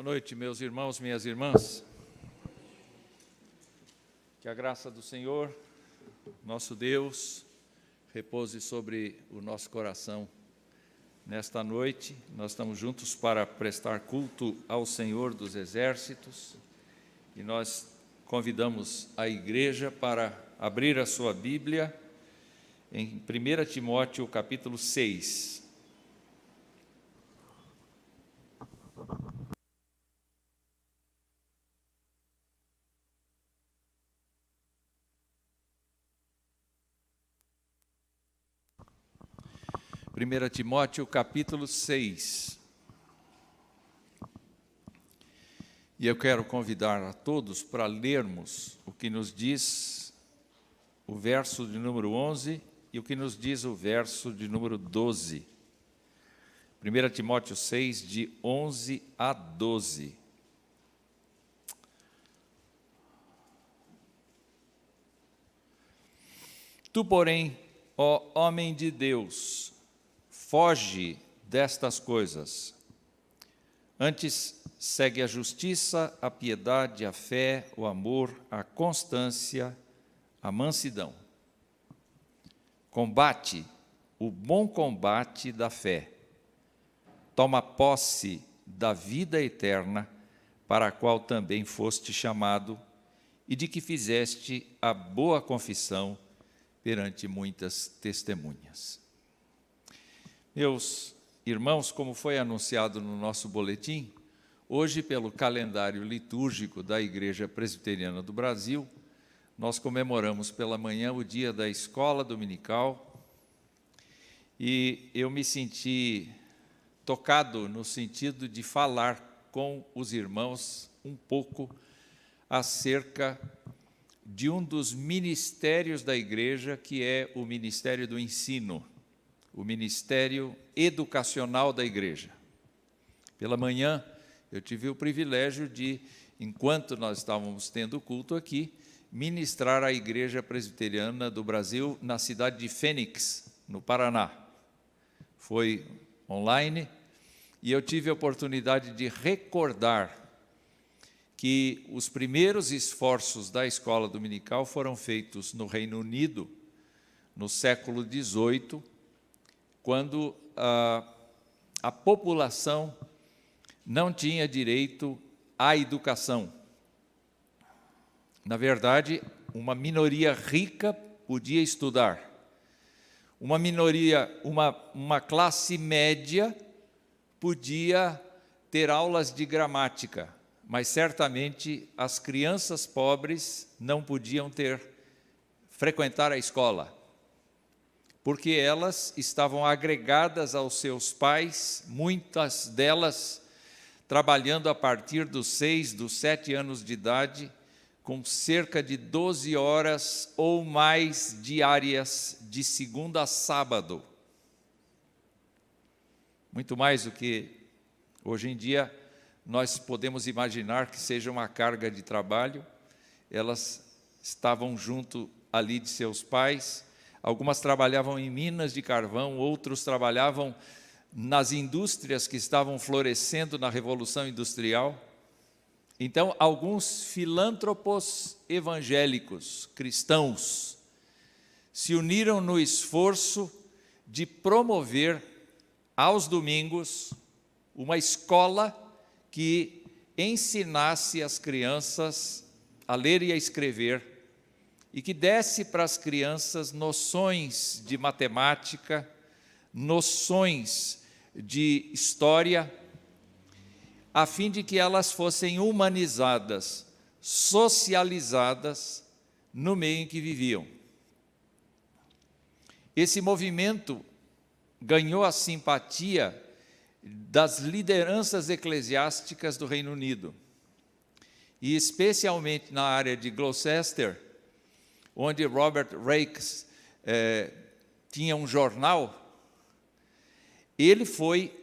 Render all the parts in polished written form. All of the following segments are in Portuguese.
noite, meus irmãos, minhas irmãs. Que a graça do Senhor, nosso Deus, repouse sobre o nosso coração. Nesta noite, nós estamos juntos para prestar culto ao Senhor dos Exércitos e nós convidamos a igreja para abrir a sua Bíblia em 1 Timóteo, capítulo 6. Primeira Timóteo, capítulo 6. E eu quero convidar a todos para lermos o que nos diz o verso de número 11 e o que nos diz o verso de número 12. 1 Timóteo 6, de 11 a 12. Tu, porém, ó homem de Deus, foge destas coisas. Antes, segue a justiça, a piedade, a fé, o amor, a constância, a mansidão. Combate o bom combate da fé. Toma posse da vida eterna, para a qual também foste chamado, e de que fizeste a boa confissão perante muitas testemunhas. Meus irmãos, como foi anunciado no nosso boletim, hoje, pelo calendário litúrgico da Igreja Presbiteriana do Brasil, nós comemoramos pela manhã o dia da escola dominical e eu me senti tocado no sentido de falar com os irmãos um pouco acerca de um dos ministérios da igreja, que é o ministério do ensino, o ministério educacional da igreja. Pela manhã, eu tive o privilégio de, enquanto nós estávamos tendo culto aqui, ministrar à Igreja Presbiteriana do Brasil na cidade de Fênix, no Paraná. Foi online e eu tive a oportunidade de recordar que os primeiros esforços da escola dominical foram feitos no Reino Unido, no século XVIII, quando a população não tinha direito à educação. Na verdade, uma minoria rica podia estudar. Uma minoria, uma classe média podia ter aulas de gramática, mas certamente as crianças pobres não podiam frequentar a escola, porque elas estavam agregadas aos seus pais, muitas delas trabalhando a partir dos 6, dos 7 anos de idade, com cerca de 12 horas ou mais diárias, de segunda a sábado. Muito mais do que hoje em dia nós podemos imaginar que seja uma carga de trabalho. Elas estavam junto ali de seus pais. Algumas trabalhavam em minas de carvão, outros trabalhavam nas indústrias que estavam florescendo na Revolução Industrial. Então, alguns filântropos evangélicos, cristãos, se uniram no esforço de promover aos domingos uma escola que ensinasse as crianças a ler e a escrever e que desse para as crianças noções de matemática, noções de história, a fim de que elas fossem humanizadas, socializadas no meio em que viviam. Esse movimento ganhou a simpatia das lideranças eclesiásticas do Reino Unido, e especialmente na área de Gloucester, onde Robert Raikes tinha um jornal. Ele foi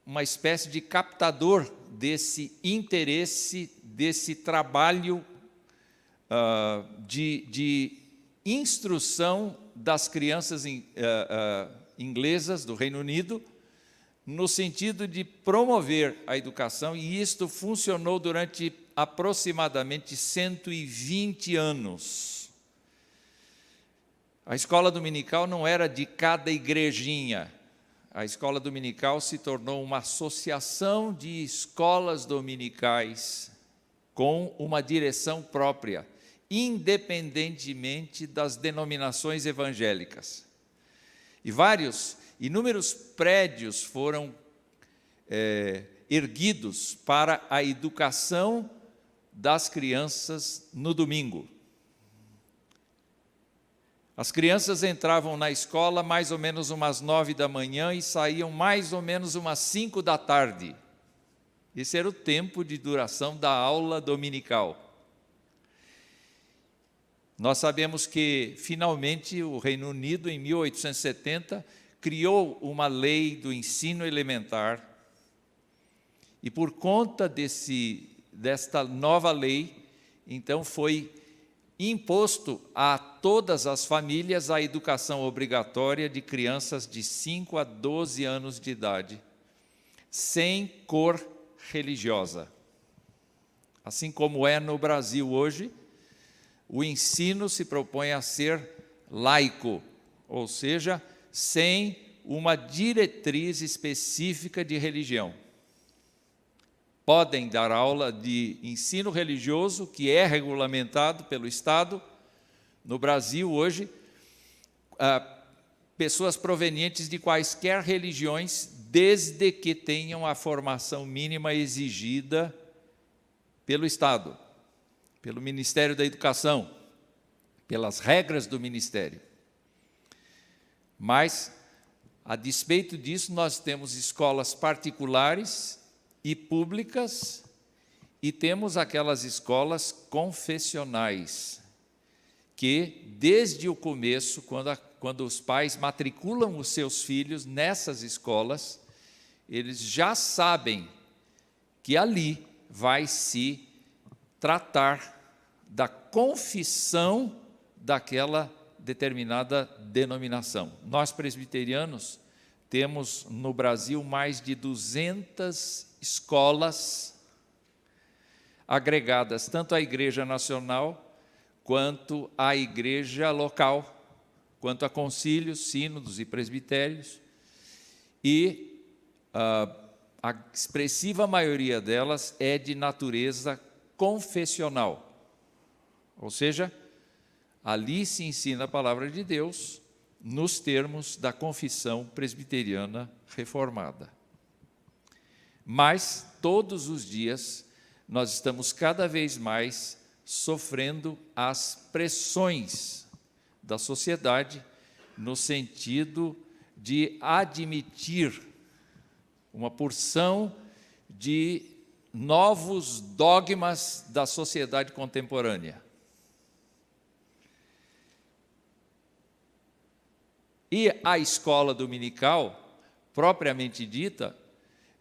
uma espécie de captador desse interesse, desse trabalho de instrução das crianças inglesas do Reino Unido no sentido de promover a educação, e isto funcionou durante aproximadamente 120 anos. A escola dominical não era de cada igrejinha. A escola dominical se tornou uma associação de escolas dominicais com uma direção própria, independentemente das denominações evangélicas. E inúmeros prédios foram erguidos para a educação das crianças no domingo. As crianças entravam na escola mais ou menos umas 9 da manhã e saíam mais ou menos umas 5 da tarde. Esse era o tempo de duração da aula dominical. Nós sabemos que, finalmente, o Reino Unido, em 1870, criou uma lei do ensino elementar, e por conta desta nova lei, então foi imposto a todas as famílias a educação obrigatória de crianças de 5 a 12 anos de idade, sem cor religiosa. Assim como é no Brasil hoje, o ensino se propõe a ser laico, ou seja, sem uma diretriz específica de religião. Podem dar aula de ensino religioso, que é regulamentado pelo Estado. No Brasil, hoje, pessoas provenientes de quaisquer religiões, desde que tenham a formação mínima exigida pelo Estado, pelo Ministério da Educação, pelas regras do Ministério. Mas, a despeito disso, nós temos escolas particulares e públicas, e temos aquelas escolas confessionais, que desde o começo, quando os pais matriculam os seus filhos nessas escolas, eles já sabem que ali vai se tratar da confissão daquela determinada denominação. Nós, presbiterianos, temos no Brasil mais de 200 escolas agregadas, tanto à Igreja Nacional, quanto à Igreja local, quanto a concílios, sínodos e presbitérios, e a expressiva maioria delas é de natureza confessional, ou seja, ali se ensina a palavra de Deus nos termos da confissão presbiteriana reformada. Mas, todos os dias, nós estamos cada vez mais sofrendo as pressões da sociedade no sentido de admitir uma porção de novos dogmas da sociedade contemporânea. E a escola dominical, propriamente dita,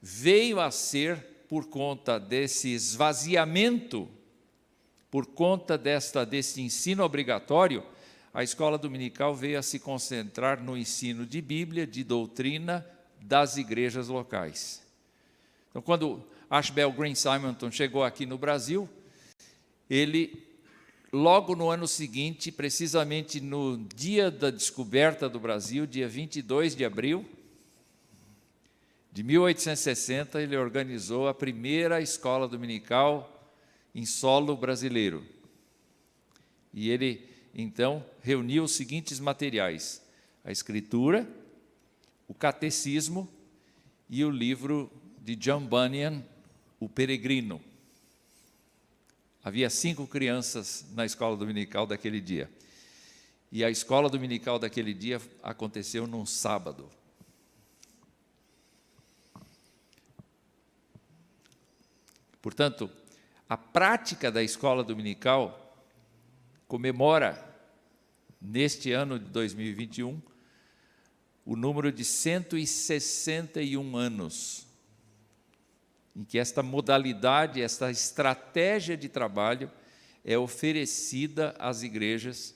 veio a ser, por conta desse esvaziamento, por conta desse ensino obrigatório, a escola dominical veio a se concentrar no ensino de Bíblia, de doutrina das igrejas locais. Então, quando Ashbel Green Simonton chegou aqui no Brasil, ele, logo no ano seguinte, precisamente no dia da descoberta do Brasil, dia 22 de abril de 1860, ele organizou a primeira escola dominical em solo brasileiro. E ele, então, reuniu os seguintes materiais: a Escritura, o Catecismo e o livro de John Bunyan, O Peregrino. Havia 5 crianças na escola dominical daquele dia. E a escola dominical daquele dia aconteceu num sábado. Portanto, a prática da escola dominical comemora, neste ano de 2021, o número de 161 anos, em que esta modalidade, esta estratégia de trabalho é oferecida às igrejas,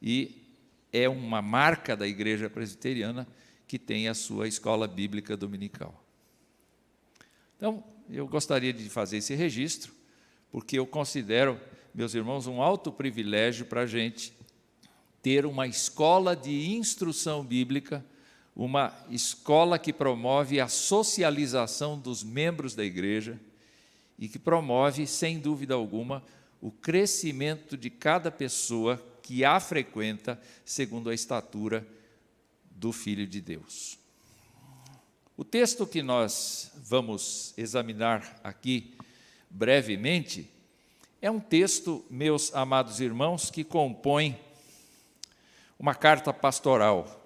e é uma marca da Igreja Presbiteriana que tem a sua escola bíblica dominical. Então, eu gostaria de fazer esse registro, porque eu considero, meus irmãos, um alto privilégio para a gente ter uma escola de instrução bíblica, uma escola que promove a socialização dos membros da igreja e que promove, sem dúvida alguma, o crescimento de cada pessoa que a frequenta segundo a estatura do Filho de Deus. O texto que nós vamos examinar aqui brevemente é um texto, meus amados irmãos, que compõe uma carta pastoral.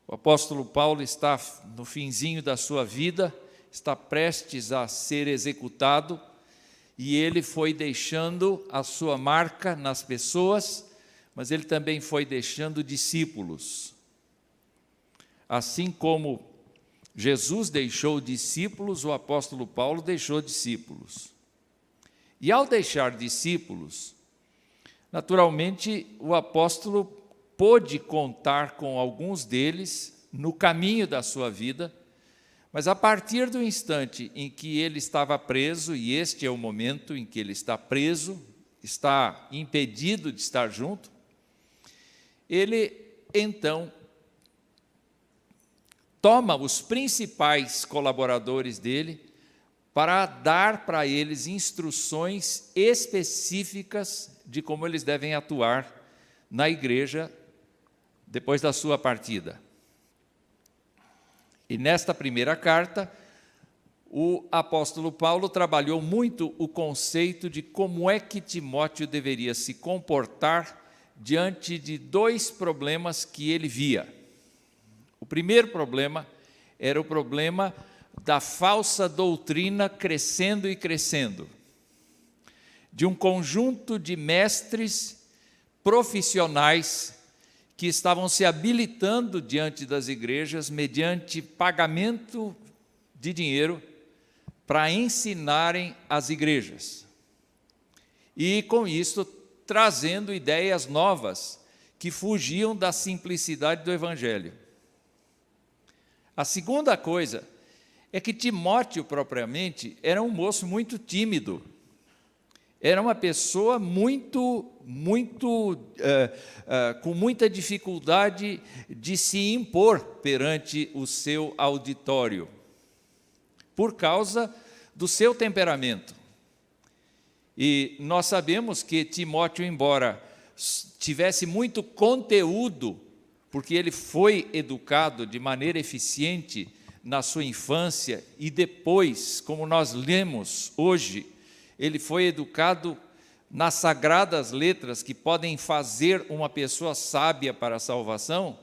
O apóstolo Paulo está no finzinho da sua vida, está prestes a ser executado, e ele foi deixando a sua marca nas pessoas, mas ele também foi deixando discípulos. Assim como Jesus deixou discípulos, o apóstolo Paulo deixou discípulos. E ao deixar discípulos, naturalmente o apóstolo pôde contar com alguns deles no caminho da sua vida, mas a partir do instante em que ele estava preso, e este é o momento em que ele está preso, está impedido de estar junto, ele então toma os principais colaboradores dele para dar para eles instruções específicas de como eles devem atuar na igreja depois da sua partida. E nesta primeira carta, o apóstolo Paulo trabalhou muito o conceito de como é que Timóteo deveria se comportar diante de dois problemas que ele via. O primeiro problema era o problema da falsa doutrina crescendo e crescendo, de um conjunto de mestres profissionais que estavam se habilitando diante das igrejas mediante pagamento de dinheiro para ensinarem as igrejas. E com isso trazendo ideias novas que fugiam da simplicidade do evangelho. A segunda coisa é que Timóteo, propriamente, era um moço muito tímido. Era uma pessoa com muita dificuldade de se impor perante o seu auditório, por causa do seu temperamento. E nós sabemos que Timóteo, embora tivesse muito conteúdo, porque ele foi educado de maneira eficiente na sua infância e depois, como nós lemos hoje, ele foi educado nas sagradas letras que podem fazer uma pessoa sábia para a salvação.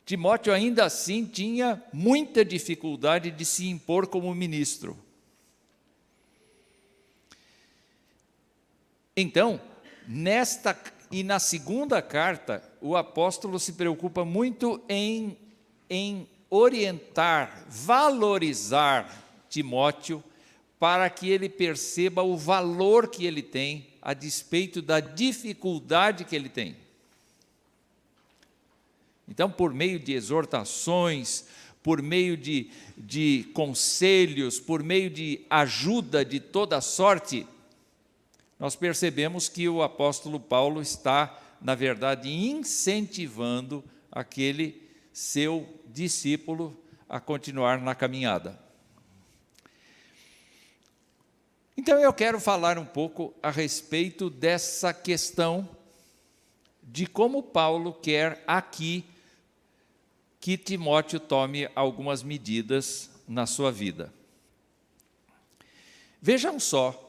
Timóteo ainda assim tinha muita dificuldade de se impor como ministro. Então, nesta e na segunda carta, o apóstolo se preocupa muito em orientar, valorizar Timóteo, para que ele perceba o valor que ele tem, a despeito da dificuldade que ele tem. Então, por meio de exortações, por meio de conselhos, por meio de ajuda de toda sorte, nós percebemos que o apóstolo Paulo está, na verdade, incentivando aquele seu discípulo a continuar na caminhada. Então, eu quero falar um pouco a respeito dessa questão de como Paulo quer aqui que Timóteo tome algumas medidas na sua vida. Vejam só,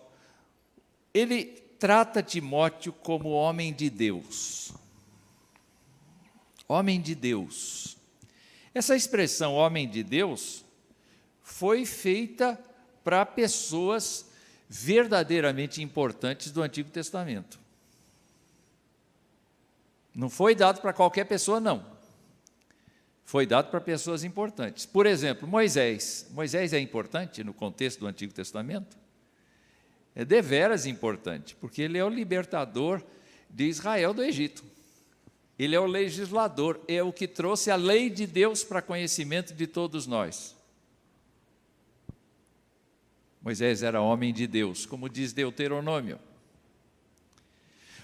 ele trata Timóteo como homem de Deus. Homem de Deus. Essa expressão homem de Deus foi feita para pessoas verdadeiramente importantes do Antigo Testamento. Não foi dado para qualquer pessoa, não. Foi dado para pessoas importantes. Por exemplo, Moisés. Moisés é importante no contexto do Antigo Testamento? É deveras importante, porque ele é o libertador de Israel do Egito. Ele é o legislador, é o que trouxe a lei de Deus para conhecimento de todos nós. Moisés era homem de Deus, como diz Deuteronômio.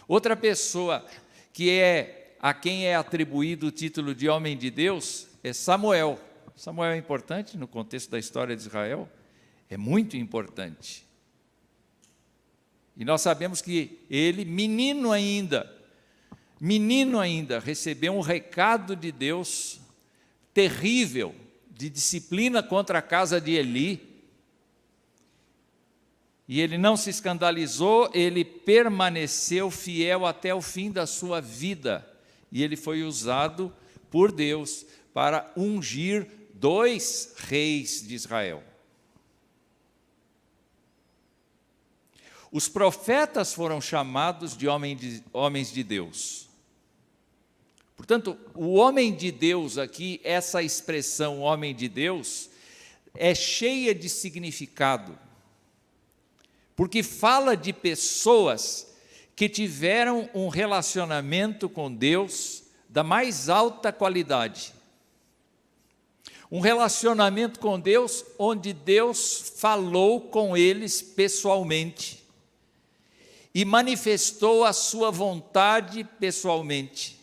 Outra pessoa a quem é atribuído o título de homem de Deus é Samuel. Samuel é importante no contexto da história de Israel, é muito importante. E nós sabemos que ele, menino ainda, recebeu um recado de Deus terrível, de disciplina contra a casa de Eli. E ele não se escandalizou, ele permaneceu fiel até o fim da sua vida. E ele foi usado por Deus para ungir 2 reis de Israel. Os profetas foram chamados de homens de Deus. Portanto, o homem de Deus aqui, essa expressão homem de Deus, é cheia de significado, porque fala de pessoas que tiveram um relacionamento com Deus da mais alta qualidade. Um relacionamento com Deus onde Deus falou com eles pessoalmente e manifestou a sua vontade pessoalmente.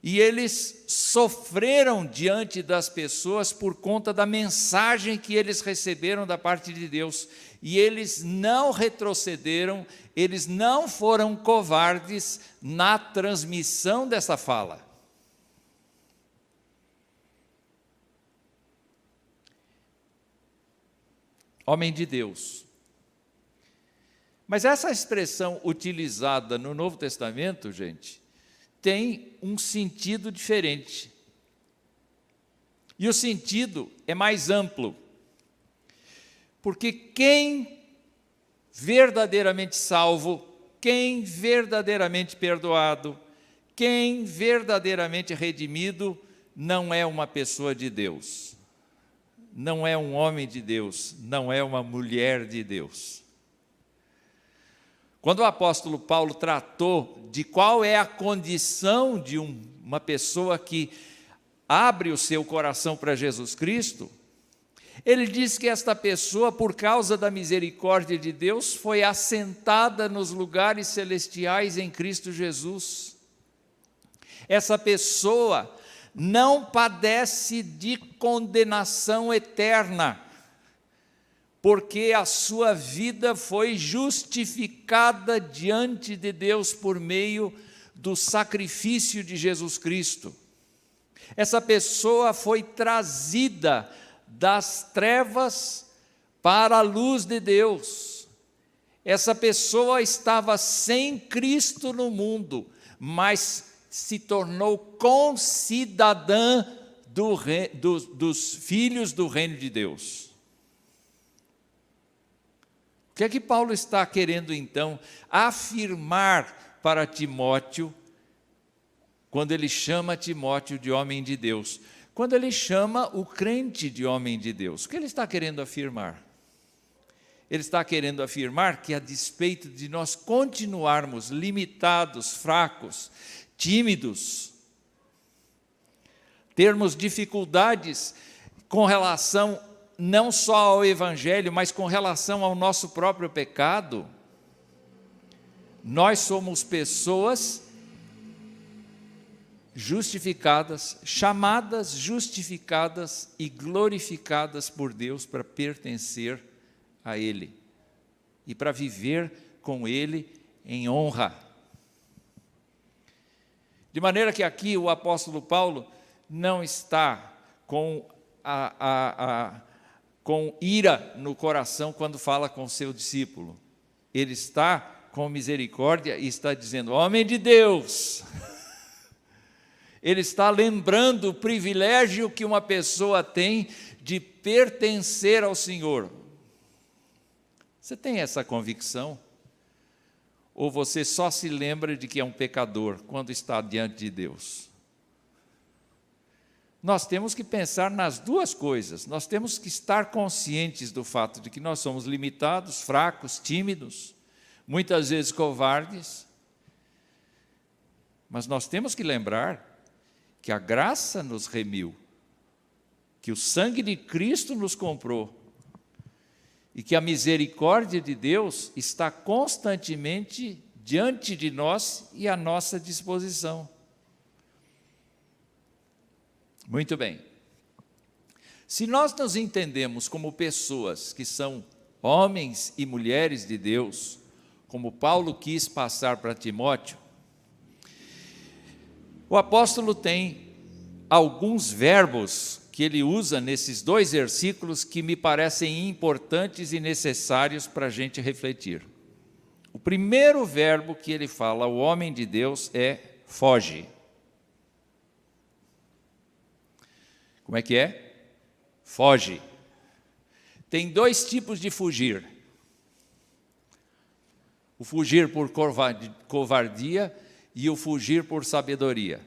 E eles sofreram diante das pessoas por conta da mensagem que eles receberam da parte de Deus. E eles não retrocederam, eles não foram covardes na transmissão dessa fala. Homem de Deus. Mas essa expressão utilizada no Novo Testamento, gente, tem um sentido diferente. E o sentido é mais amplo. Porque quem verdadeiramente salvo, quem verdadeiramente perdoado, quem verdadeiramente redimido, não é uma pessoa de Deus, não é um homem de Deus, não é uma mulher de Deus. Quando o apóstolo Paulo tratou de qual é a condição de uma pessoa que abre o seu coração para Jesus Cristo, ele diz que esta pessoa, por causa da misericórdia de Deus, foi assentada nos lugares celestiais em Cristo Jesus. Essa pessoa não padece de condenação eterna, porque a sua vida foi justificada diante de Deus por meio do sacrifício de Jesus Cristo. Essa pessoa foi trazida das trevas para a luz de Deus. Essa pessoa estava sem Cristo no mundo, mas se tornou concidadã dos filhos do reino de Deus. O que é que Paulo está querendo então afirmar para Timóteo, quando ele chama Timóteo de homem de Deus? Quando ele chama o crente de homem de Deus, o que ele está querendo afirmar? Ele está querendo afirmar que, a despeito de nós continuarmos limitados, fracos, tímidos, termos dificuldades com relação não só ao Evangelho, mas com relação ao nosso próprio pecado, nós somos pessoas justificadas, chamadas, justificadas e glorificadas por Deus para pertencer a Ele e para viver com Ele em honra. De maneira que aqui o apóstolo Paulo não está com ira no coração quando fala com seu discípulo. Ele está com misericórdia e está dizendo: homem de Deus. Ele está lembrando o privilégio que uma pessoa tem de pertencer ao Senhor. Você tem essa convicção? Ou você só se lembra de que é um pecador quando está diante de Deus? Nós temos que pensar nas duas coisas. Nós temos que estar conscientes do fato de que nós somos limitados, fracos, tímidos, muitas vezes covardes. Mas nós temos que lembrar que a graça nos remiu, que o sangue de Cristo nos comprou e que a misericórdia de Deus está constantemente diante de nós e à nossa disposição. Muito bem. Se nós nos entendemos como pessoas que são homens e mulheres de Deus, como Paulo quis passar para Timóteo, o apóstolo tem alguns verbos que ele usa nesses 2 versículos que me parecem importantes e necessários para a gente refletir. O primeiro verbo que ele fala, o homem de Deus, é foge. Como é que é? Foge. Tem 2 tipos de fugir. O fugir por covardia e o fugir por sabedoria.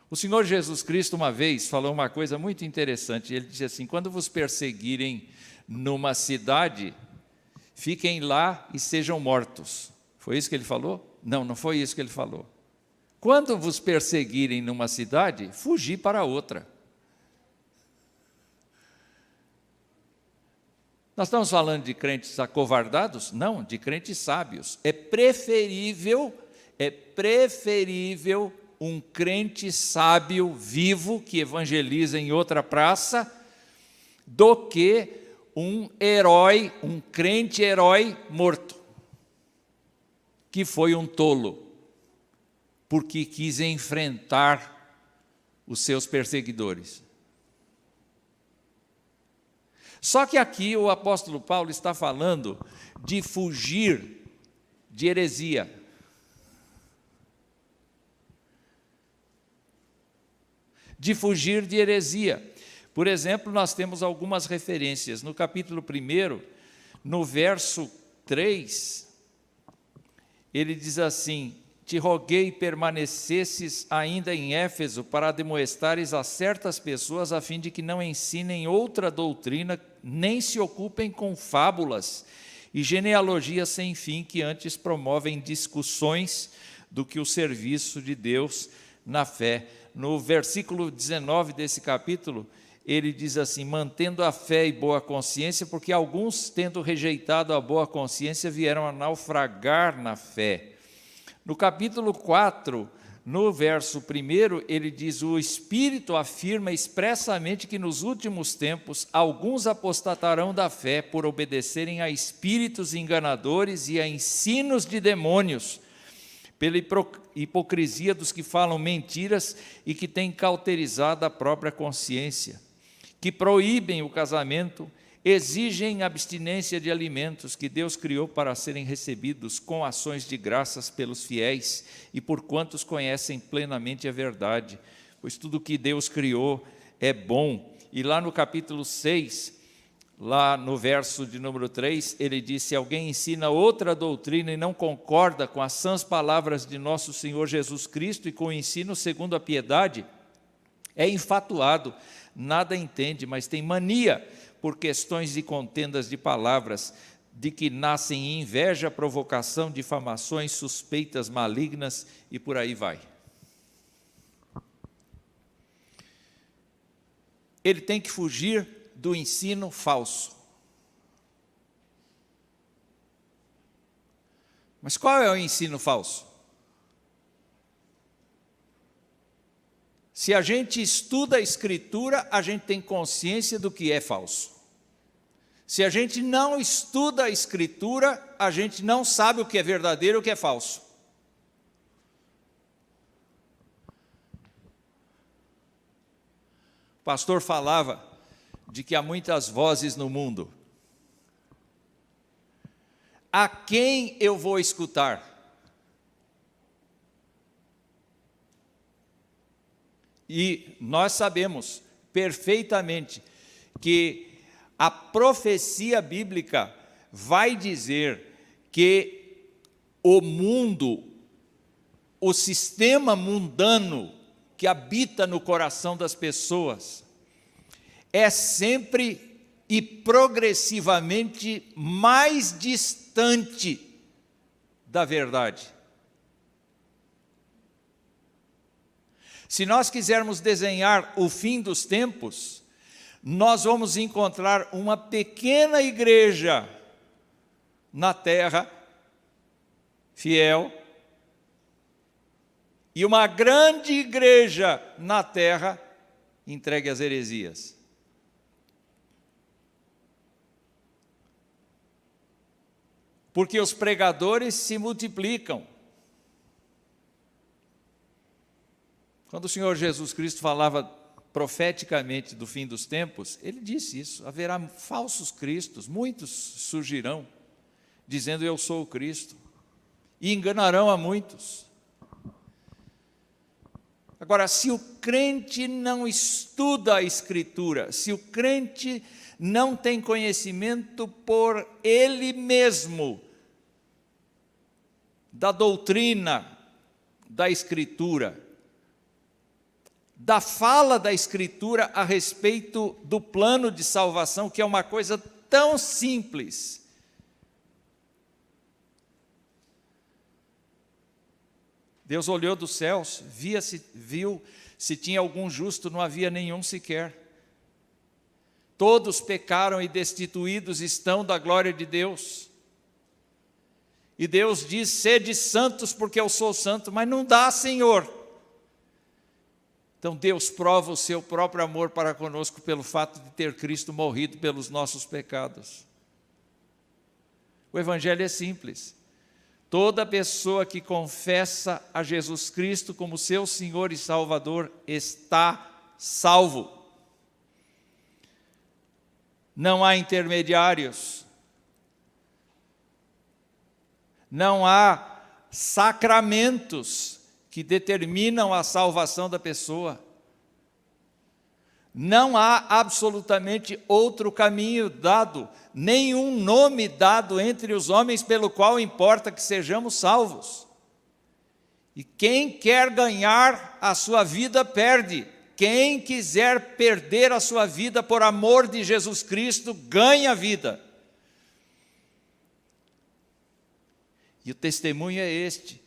O Senhor Jesus Cristo uma vez falou uma coisa muito interessante. Ele disse assim: quando vos perseguirem numa cidade, fiquem lá e sejam mortos. Foi isso que ele falou? Não, não foi isso que ele falou. Quando vos perseguirem numa cidade, fugi para outra. Nós estamos falando de crentes acovardados? Não, de crentes sábios. É preferível um crente sábio, vivo, que evangeliza em outra praça, do que um herói, um crente herói morto, que foi um tolo, porque quis enfrentar os seus perseguidores. Só que aqui o apóstolo Paulo está falando de fugir de heresia. De fugir de heresia. Por exemplo, nós temos algumas referências. No capítulo 1, no verso 3, ele diz assim: te roguei permanecesses ainda em Éfeso para admoestares a certas pessoas, a fim de que não ensinem outra doutrina, nem se ocupem com fábulas e genealogias sem fim, que antes promovem discussões do que o serviço de Deus na fé. No versículo 19 desse capítulo, ele diz assim: mantendo a fé e boa consciência, porque alguns, tendo rejeitado a boa consciência, vieram a naufragar na fé. No capítulo 4, no verso 1, ele diz: o Espírito afirma expressamente que nos últimos tempos alguns apostatarão da fé por obedecerem a espíritos enganadores e a ensinos de demônios, pela hipocrisia dos que falam mentiras e que têm cauterizado a própria consciência, que proíbem o casamento, exigem abstinência de alimentos que Deus criou para serem recebidos com ações de graças pelos fiéis e por quantos conhecem plenamente a verdade, pois tudo que Deus criou é bom. E lá no capítulo 6, lá no verso de número 3, ele diz: se alguém ensina outra doutrina e não concorda com as sãs palavras de nosso Senhor Jesus Cristo e com o ensino segundo a piedade, é infatuado, nada entende, mas tem mania por questões de contendas de palavras, de que nascem inveja, provocação, difamações, suspeitas malignas e por aí vai. Ele tem que fugir do ensino falso. Mas qual é o ensino falso? Se a gente estuda a Escritura, a gente tem consciência do que é falso. Se a gente não estuda a Escritura, a gente não sabe o que é verdadeiro e o que é falso. O pastor falava de que há muitas vozes no mundo. A quem eu vou escutar? E nós sabemos perfeitamente que a profecia bíblica vai dizer que o mundo, o sistema mundano que habita no coração das pessoas, é sempre e progressivamente mais distante da verdade. Se nós quisermos desenhar o fim dos tempos, nós vamos encontrar uma pequena igreja na terra, fiel, e uma grande igreja na terra, entregue às heresias. Porque os pregadores se multiplicam. Quando o Senhor Jesus Cristo falava profeticamente do fim dos tempos, ele disse isso: haverá falsos cristos, muitos surgirão, dizendo eu sou o Cristo, e enganarão a muitos. Agora, se o crente não estuda a Escritura, se o crente não tem conhecimento por ele mesmo da doutrina da Escritura, da fala da Escritura a respeito do plano de salvação, que é uma coisa tão simples, Deus olhou dos céus, viu se tinha algum justo, não havia nenhum sequer. Todos pecaram e destituídos estão da glória de Deus. E Deus diz: sede santos porque eu sou santo, mas não dá, Senhor. Então Deus prova o seu próprio amor para conosco pelo fato de ter Cristo morrido pelos nossos pecados. O Evangelho é simples. Toda pessoa que confessa a Jesus Cristo como seu Senhor e Salvador está salvo. Não há intermediários. Não há sacramentos que determinam a salvação da pessoa. Não há absolutamente outro caminho dado, nenhum nome dado entre os homens pelo qual importa que sejamos salvos. E quem quer ganhar a sua vida, perde. Quem quiser perder a sua vida por amor de Jesus Cristo, ganha a vida. E o testemunho é este,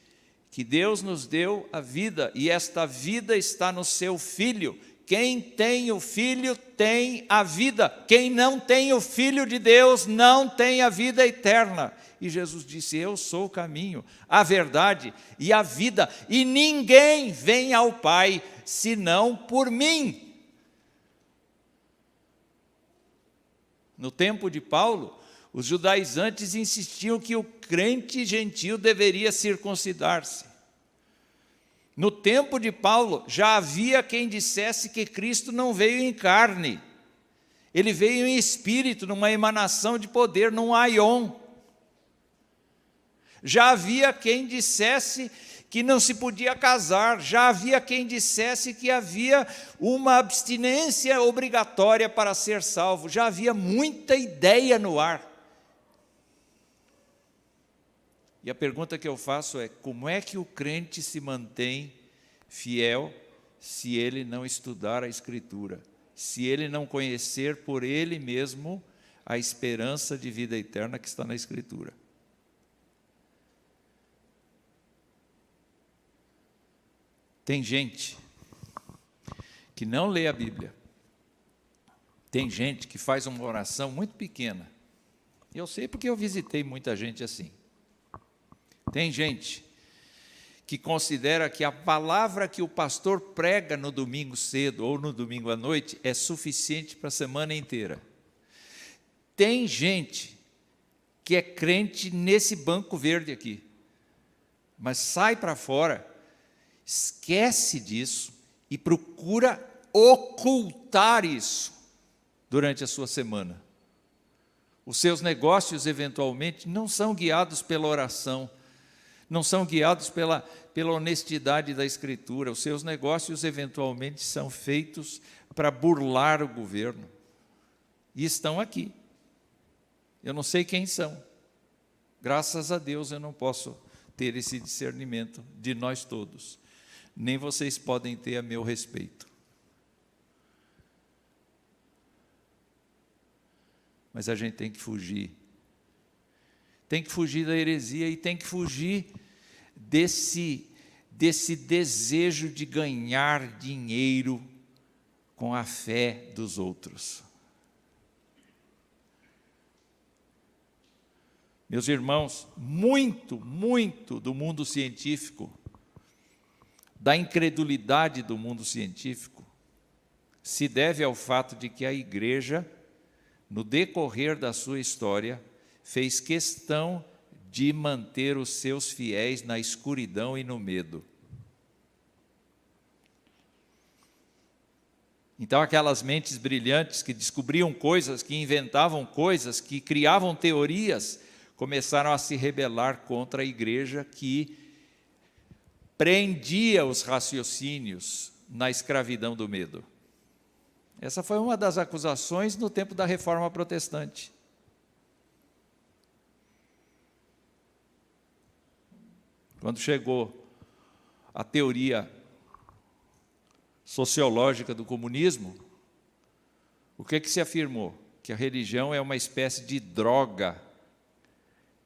que Deus nos deu a vida, e esta vida está no seu Filho. Quem tem o Filho tem a vida. Quem não tem o Filho de Deus não tem a vida eterna. E Jesus disse: eu sou o caminho, a verdade e a vida, e ninguém vem ao Pai senão por mim. No tempo de Paulo, os judaizantes insistiam que o crente gentil deveria circuncidar-se. No tempo de Paulo, já havia quem dissesse que Cristo não veio em carne. Ele veio em espírito, numa emanação de poder, num aion. Já havia quem dissesse que não se podia casar. Já havia quem dissesse que havia uma abstinência obrigatória para ser salvo. Já havia muita ideia no ar. E a pergunta que eu faço é: como é que o crente se mantém fiel se ele não estudar a Escritura, se ele não conhecer por ele mesmo a esperança de vida eterna que está na Escritura? Tem gente que não lê a Bíblia, tem gente que faz uma oração muito pequena. Eu sei porque eu visitei muita gente assim. Tem gente que considera que a palavra que o pastor prega no domingo cedo ou no domingo à noite é suficiente para a semana inteira. Tem gente que é crente nesse banco verde aqui, mas sai para fora, esquece disso e procura ocultar isso durante a sua semana. Os seus negócios, eventualmente, não são guiados pela oração, não são guiados pela honestidade da Escritura. Os seus negócios, eventualmente, são feitos para burlar o governo. E estão aqui. Eu não sei quem são. Graças a Deus eu não posso ter esse discernimento de nós todos. Nem vocês podem ter a meu respeito. Mas a gente tem que fugir. Tem que fugir da heresia e tem que fugir desse desejo de ganhar dinheiro com a fé dos outros. Meus irmãos, muito do mundo científico, da incredulidade do mundo científico, se deve ao fato de que a igreja, no decorrer da sua história, fez questão de manter os seus fiéis na escuridão e no medo. Então, aquelas mentes brilhantes que descobriam coisas, que inventavam coisas, que criavam teorias, começaram a se rebelar contra a igreja que prendia os raciocínios na escravidão do medo. Essa foi uma das acusações no tempo da Reforma Protestante. Quando chegou a teoria sociológica do comunismo, o que se afirmou? Que a religião é uma espécie de droga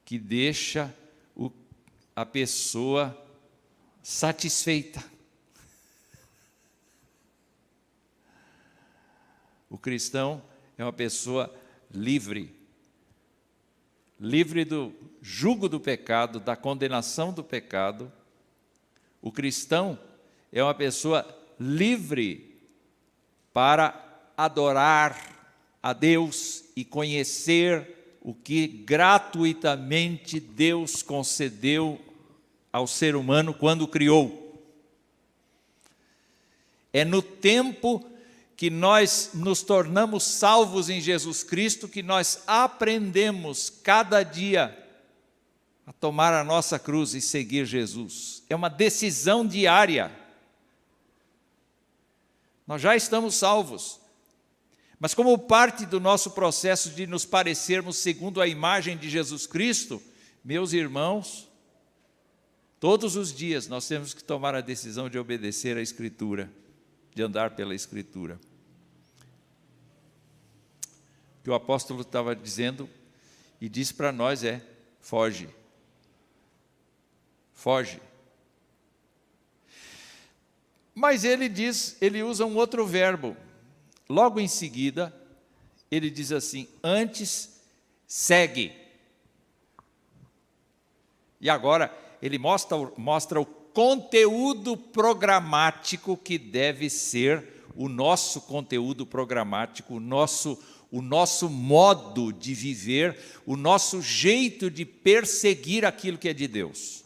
que deixa a pessoa satisfeita. O cristão é uma pessoa livre do jugo do pecado, da condenação do pecado. O cristão é uma pessoa livre para adorar a Deus e conhecer o que gratuitamente Deus concedeu ao ser humano quando o criou. É no tempo que nós nos tornamos salvos em Jesus Cristo que nós aprendemos cada dia a tomar a nossa cruz e seguir Jesus. É uma decisão diária. Nós já estamos salvos, mas como parte do nosso processo de nos parecermos segundo a imagem de Jesus Cristo, meus irmãos, todos os dias nós temos que tomar a decisão de obedecer à Escritura, de andar pela Escritura. O que o apóstolo estava dizendo e disse para nós é: foge. Foge. Mas ele usa um outro verbo. Logo em seguida, ele diz assim: antes, segue. E agora, ele mostra o conteúdo programático que deve ser o nosso conteúdo programático, o nosso modo de viver, o nosso jeito de perseguir aquilo que é de Deus.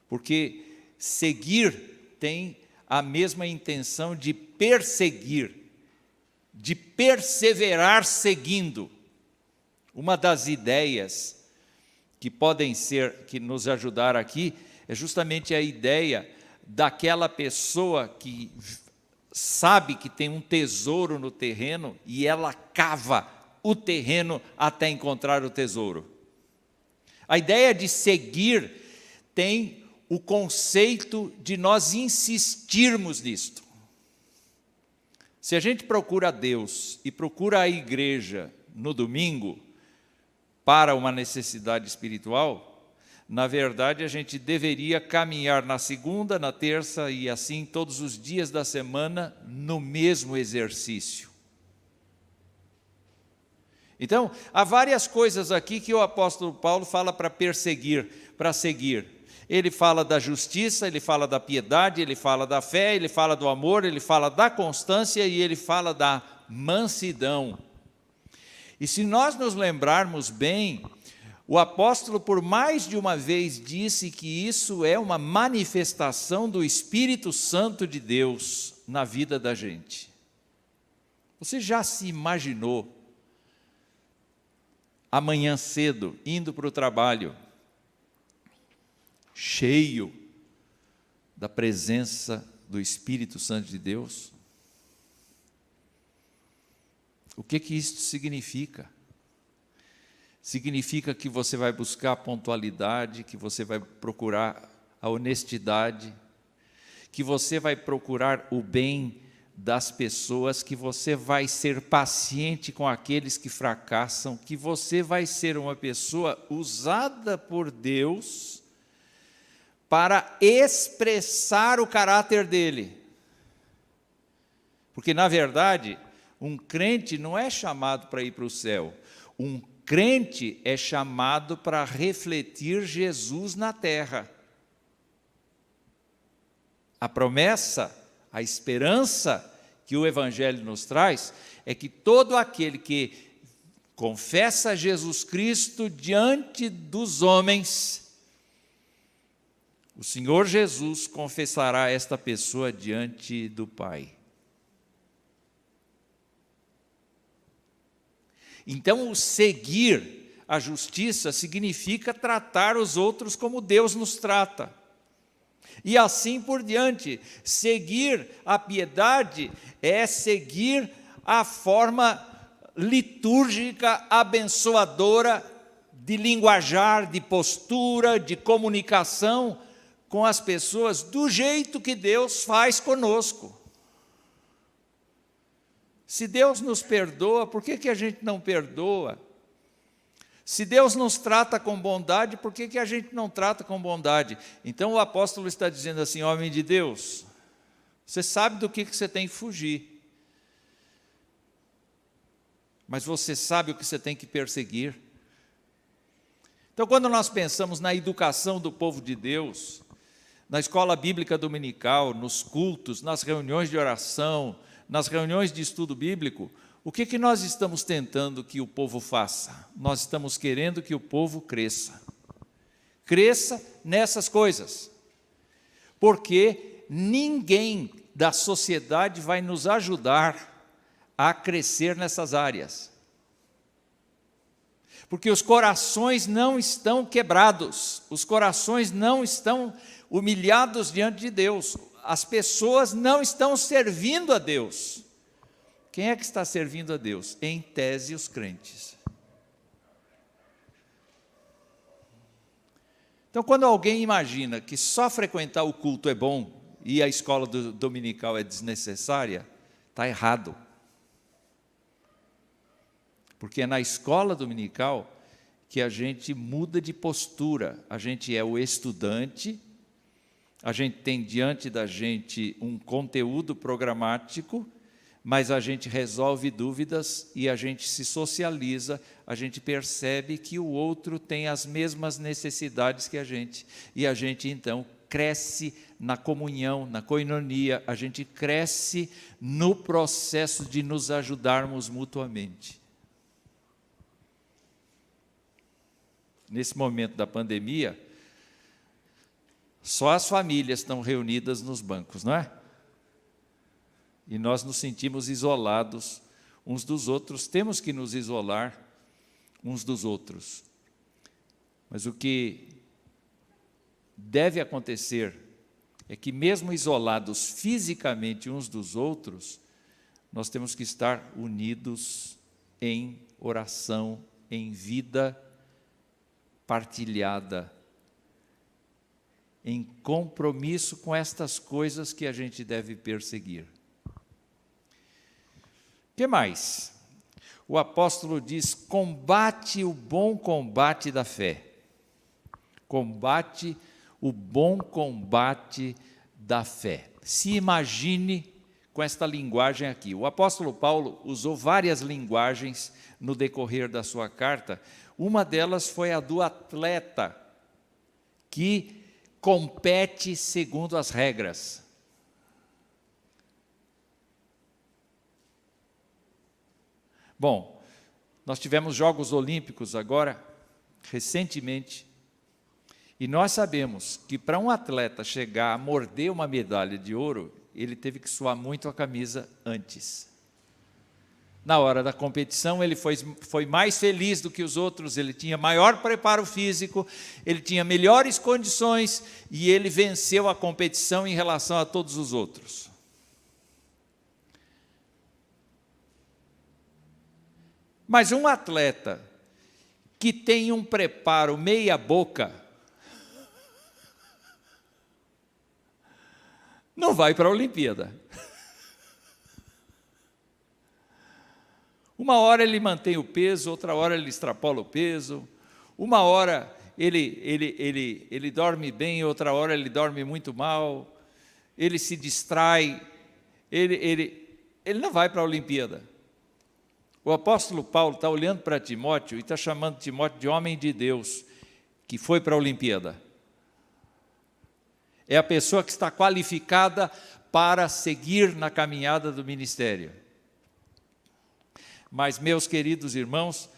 Porque seguir tem a mesma intenção de perseguir, de perseverar seguindo. Uma das ideias que podem que nos ajudar aqui, é justamente a ideia daquela pessoa que sabe que tem um tesouro no terreno e ela cava o terreno até encontrar o tesouro. A ideia de seguir tem o conceito de nós insistirmos nisto. Se a gente procura Deus e procura a igreja no domingo para uma necessidade espiritual, na verdade a gente deveria caminhar na segunda, na terça e assim todos os dias da semana no mesmo exercício. Então, há várias coisas aqui que o apóstolo Paulo fala para perseguir, para seguir. Ele fala da justiça, ele fala da piedade, ele fala da fé, ele fala do amor, ele fala da constância e ele fala da mansidão. E se nós nos lembrarmos bem, o apóstolo por mais de uma vez disse que isso é uma manifestação do Espírito Santo de Deus na vida da gente. Você já se imaginou amanhã cedo, indo para o trabalho, cheio da presença do Espírito Santo de Deus? O que isso significa? Significa que você vai buscar a pontualidade, que você vai procurar a honestidade, que você vai procurar o bem das pessoas, que você vai ser paciente com aqueles que fracassam, que você vai ser uma pessoa usada por Deus para expressar o caráter dele. Porque, na verdade, um crente não é chamado para ir para o céu. Um crente é chamado para refletir Jesus na terra. A promessa, a esperança que o Evangelho nos traz é que todo aquele que confessa Jesus Cristo diante dos homens, o Senhor Jesus confessará esta pessoa diante do Pai. Então, o seguir a justiça significa tratar os outros como Deus nos trata. E assim por diante. Seguir a piedade é seguir a forma litúrgica, abençoadora, de linguajar, de postura, de comunicação com as pessoas, do jeito que Deus faz conosco. Se Deus nos perdoa, por que a gente não perdoa? Se Deus nos trata com bondade, por que a gente não trata com bondade? Então o apóstolo está dizendo assim: homem de Deus, você sabe do que você tem que fugir, mas você sabe o que você tem que perseguir. Então, quando nós pensamos na educação do povo de Deus, na escola bíblica dominical, nos cultos, nas reuniões de oração, nas reuniões de estudo bíblico, o que nós estamos tentando que o povo faça? Nós estamos querendo que o povo cresça. Cresça nessas coisas. Porque ninguém da sociedade vai nos ajudar a crescer nessas áreas. Porque os corações não estão quebrados, os corações não estão humilhados diante de Deus, as pessoas não estão servindo a Deus. Quem é que está servindo a Deus? Em tese, os crentes. Então, quando alguém imagina que só frequentar o culto é bom e a escola dominical é desnecessária, está errado. Porque é na escola dominical que a gente muda de postura. A gente é o estudante, a gente tem diante da gente um conteúdo programático, mas a gente resolve dúvidas e a gente se socializa, a gente percebe que o outro tem as mesmas necessidades que a gente. E a gente, então, cresce na comunhão, na koinonia, a gente cresce no processo de nos ajudarmos mutuamente. Nesse momento da pandemia, só as famílias estão reunidas nos bancos, não é? E nós nos sentimos isolados uns dos outros, temos que nos isolar uns dos outros. Mas o que deve acontecer é que, mesmo isolados fisicamente uns dos outros, nós temos que estar unidos em oração, em vida partilhada, em compromisso com estas coisas que a gente deve perseguir. O que mais? O apóstolo diz: combate o bom combate da fé. Combate o bom combate da fé. Se imagine com esta linguagem aqui. O apóstolo Paulo usou várias linguagens no decorrer da sua carta. Uma delas foi a do atleta, que compete segundo as regras. Bom, nós tivemos Jogos Olímpicos agora, recentemente, e nós sabemos que para um atleta chegar a morder uma medalha de ouro, ele teve que suar muito a camisa antes. Na hora da competição, ele foi mais feliz do que os outros, ele tinha maior preparo físico, ele tinha melhores condições e ele venceu a competição em relação a todos os outros. Mas um atleta que tem um preparo meia boca, não vai para a Olimpíada. Uma hora ele mantém o peso, outra hora ele extrapola o peso, uma hora ele dorme bem, outra hora ele dorme muito mal, ele se distrai, ele não vai para a Olimpíada. O apóstolo Paulo está olhando para Timóteo e está chamando Timóteo de homem de Deus, que foi para a Olimpíada. É a pessoa que está qualificada para seguir na caminhada do ministério. Mas, meus queridos irmãos,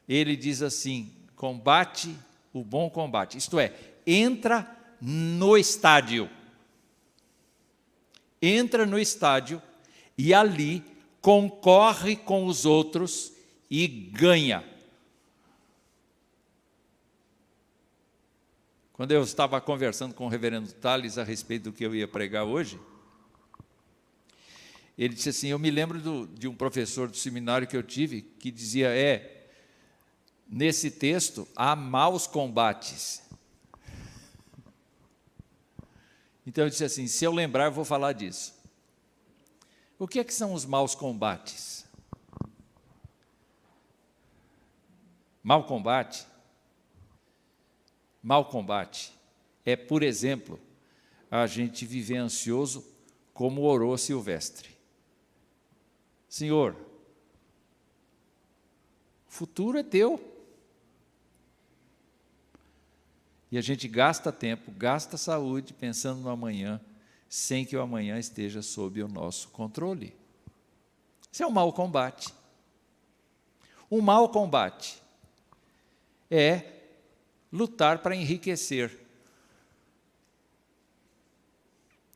ele diz assim: combate o bom combate. Isto é, entra no estádio. Entra no estádio e ali concorre com os outros e ganha. Quando eu estava conversando com o reverendo Tales a respeito do que eu ia pregar hoje, ele disse assim: eu me lembro de um professor do seminário que eu tive, que dizia, nesse texto há maus combates. Então eu disse assim, se eu lembrar eu vou falar disso. O que são os maus combates? Mau combate é, por exemplo, a gente viver ansioso como orou Silvestre. Senhor, o futuro é teu. E a gente gasta tempo, gasta saúde pensando no amanhã, sem que o amanhã esteja sob o nosso controle. Isso é um mau combate. Um mau combate é lutar para enriquecer.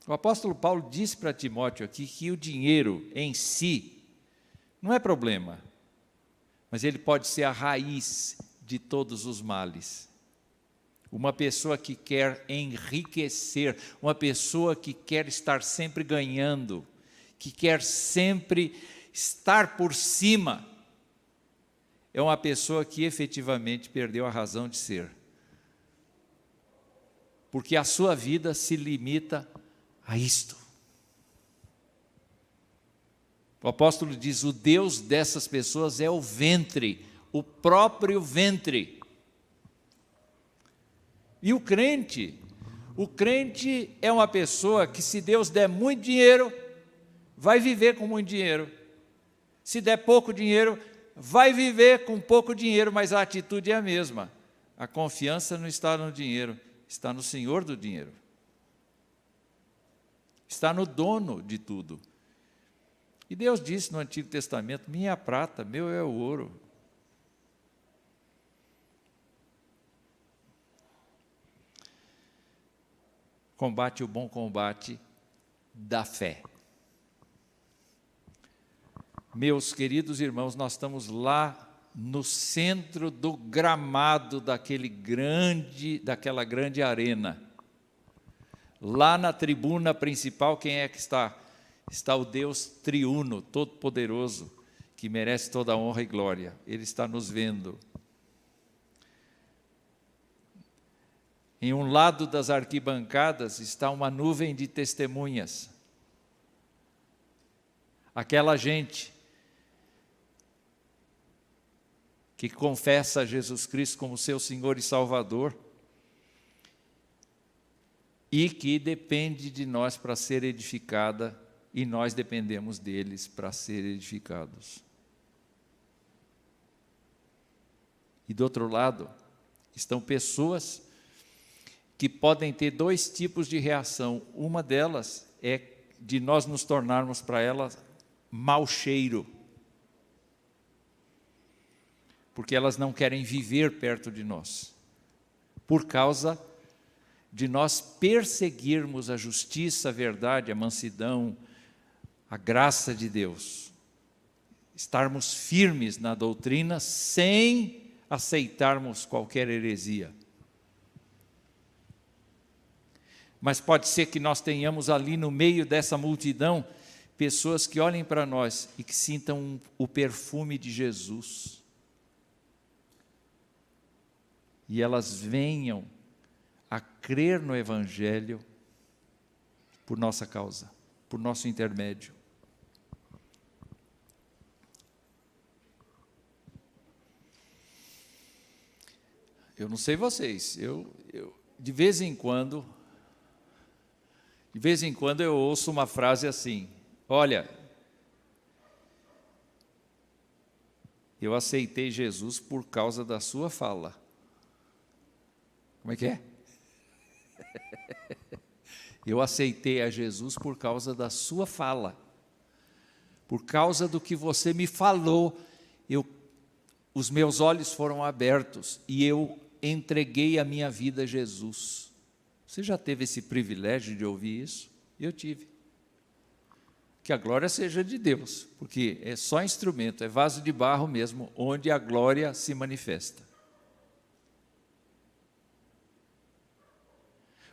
O apóstolo Paulo disse para Timóteo aqui que o dinheiro em si não é problema, mas ele pode ser a raiz de todos os males. Uma pessoa que quer enriquecer, uma pessoa que quer estar sempre ganhando, que quer sempre estar por cima, é uma pessoa que efetivamente perdeu a razão de ser. Porque a sua vida se limita a isto. O apóstolo diz, o Deus dessas pessoas é o ventre, o próprio ventre. E o crente é uma pessoa que, se Deus der muito dinheiro, vai viver com muito dinheiro. Se der pouco dinheiro, vai viver com pouco dinheiro, mas a atitude é a mesma. A confiança não está no dinheiro, está no Senhor do dinheiro. Está no dono de tudo. E Deus disse no Antigo Testamento, minha prata, meu é o ouro. Combate o bom combate da fé. Meus queridos irmãos, nós estamos lá no centro do gramado daquela grande arena. Lá na tribuna principal, quem é que está? Está o Deus triuno, todo-poderoso, que merece toda a honra e glória. Ele está nos vendo. Em um lado das arquibancadas está uma nuvem de testemunhas. Aquela gente que confessa Jesus Cristo como seu Senhor e Salvador e que depende de nós para ser edificada e nós dependemos deles para ser edificados. E do outro lado estão pessoas que podem ter dois tipos de reação. Uma delas é de nós nos tornarmos para elas mau cheiro, porque elas não querem viver perto de nós, por causa de nós perseguirmos a justiça, a verdade, a mansidão, a graça de Deus, estarmos firmes na doutrina sem aceitarmos qualquer heresia. Mas pode ser que nós tenhamos ali no meio dessa multidão pessoas que olhem para nós e que sintam o perfume de Jesus. E elas venham a crer no Evangelho por nossa causa, por nosso intermédio. Eu não sei vocês, de vez em quando eu ouço uma frase assim: olha, eu aceitei Jesus por causa da sua fala. Como é que é? Eu aceitei a Jesus por causa da sua fala. Por causa do que você me falou, os meus olhos foram abertos e eu entreguei a minha vida a Jesus. Você já teve esse privilégio de ouvir isso? Eu tive. Que a glória seja de Deus, porque é só instrumento, é vaso de barro mesmo, onde a glória se manifesta.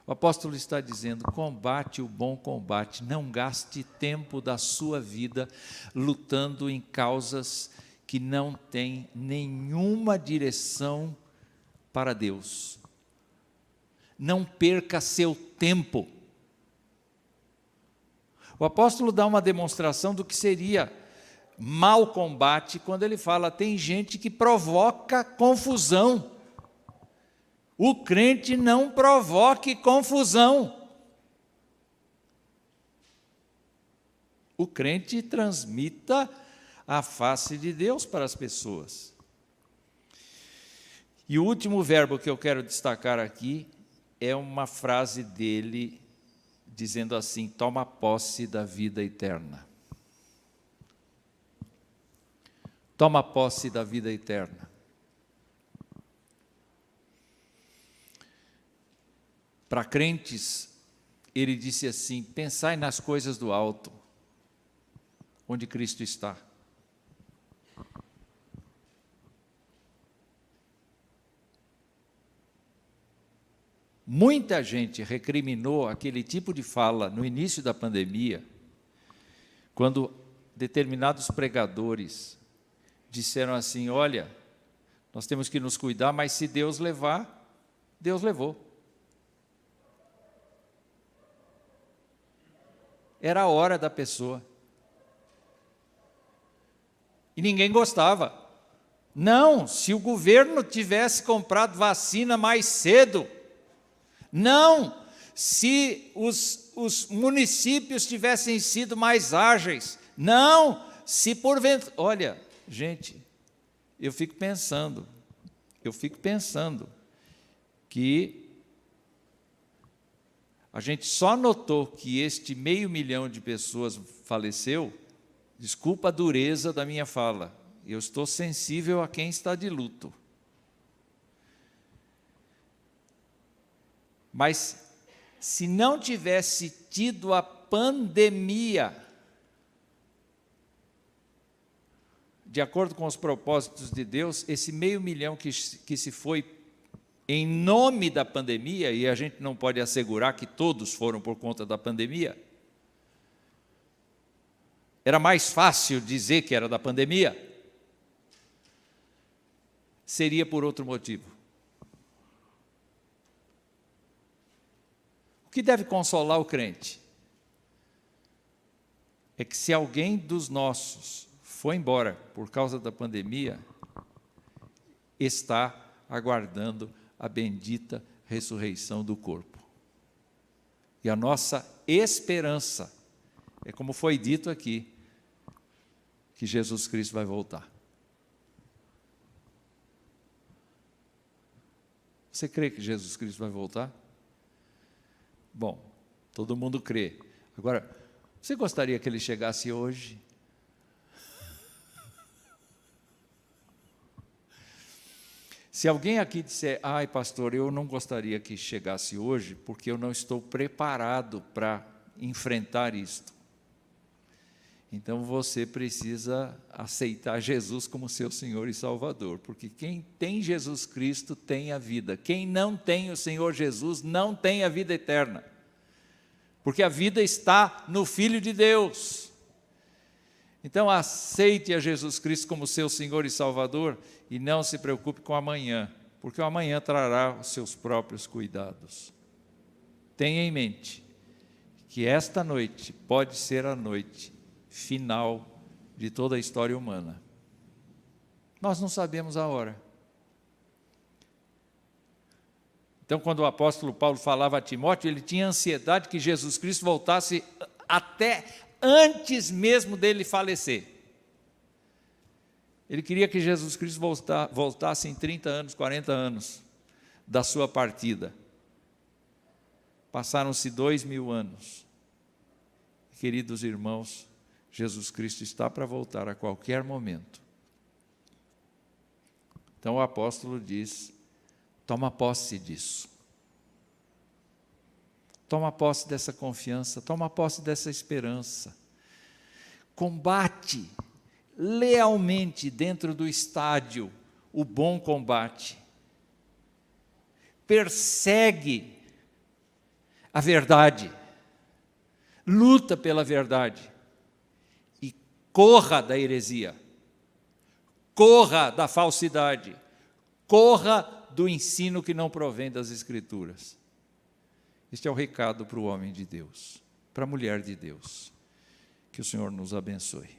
O apóstolo está dizendo: combate o bom combate, não gaste tempo da sua vida lutando em causas que não têm nenhuma direção para Deus. Não perca seu tempo. O apóstolo dá uma demonstração do que seria mau combate quando ele fala: tem gente que provoca confusão. O crente não provoque confusão. O crente transmita a face de Deus para as pessoas. E o último verbo que eu quero destacar aqui é uma frase dele dizendo assim: toma posse da vida eterna. Toma posse da vida eterna. Para crentes, ele disse assim: pensai nas coisas do alto, onde Cristo está. Muita gente recriminou aquele tipo de fala no início da pandemia, quando determinados pregadores disseram assim: olha, nós temos que nos cuidar, mas se Deus levar, Deus levou. Era a hora da pessoa. E ninguém gostava. Não, se o governo tivesse comprado vacina mais cedo. Não, se os municípios tivessem sido mais ágeis. Não, se porventura... Olha, gente, eu fico pensando que a gente só notou que este 500 mil de pessoas faleceu, desculpa a dureza da minha fala, eu estou sensível a quem está de luto. Mas se não tivesse tido a pandemia, de acordo com os propósitos de Deus, esse 500 mil que se foi em nome da pandemia, e a gente não pode assegurar que todos foram por conta da pandemia, era mais fácil dizer que era da pandemia, seria por outro motivo. O que deve consolar o crente é que se alguém dos nossos foi embora por causa da pandemia, está aguardando a bendita ressurreição do corpo. E a nossa esperança é, como foi dito aqui, que Jesus Cristo vai voltar. Você crê que Jesus Cristo vai voltar? Bom, todo mundo crê. Agora, você gostaria que ele chegasse hoje? Se alguém aqui disser: ai, pastor, eu não gostaria que chegasse hoje, porque eu não estou preparado para enfrentar isto. Então você precisa aceitar Jesus como seu Senhor e Salvador, porque quem tem Jesus Cristo tem a vida. Quem não tem o Senhor Jesus não tem a vida eterna, porque a vida está no Filho de Deus. Então aceite a Jesus Cristo como seu Senhor e Salvador e não se preocupe com amanhã, porque o amanhã trará os seus próprios cuidados. Tenha em mente que esta noite pode ser a noite final de toda a história humana. Nós não sabemos a hora. Então, quando o apóstolo Paulo falava a Timóteo, ele tinha ansiedade que Jesus Cristo voltasse até antes mesmo dele falecer. Ele queria que Jesus Cristo voltasse em 30 anos, 40 anos da sua partida. Passaram-se 2000 anos. Queridos irmãos, Jesus Cristo está para voltar a qualquer momento. Então o apóstolo diz: toma posse disso. Toma posse dessa confiança, toma posse dessa esperança. Combate lealmente dentro do estádio o bom combate. Persegue a verdade. Luta pela verdade. E corra da heresia. Corra da falsidade. Corra do ensino que não provém das Escrituras. Este é o recado para o homem de Deus, para a mulher de Deus. Que o Senhor nos abençoe.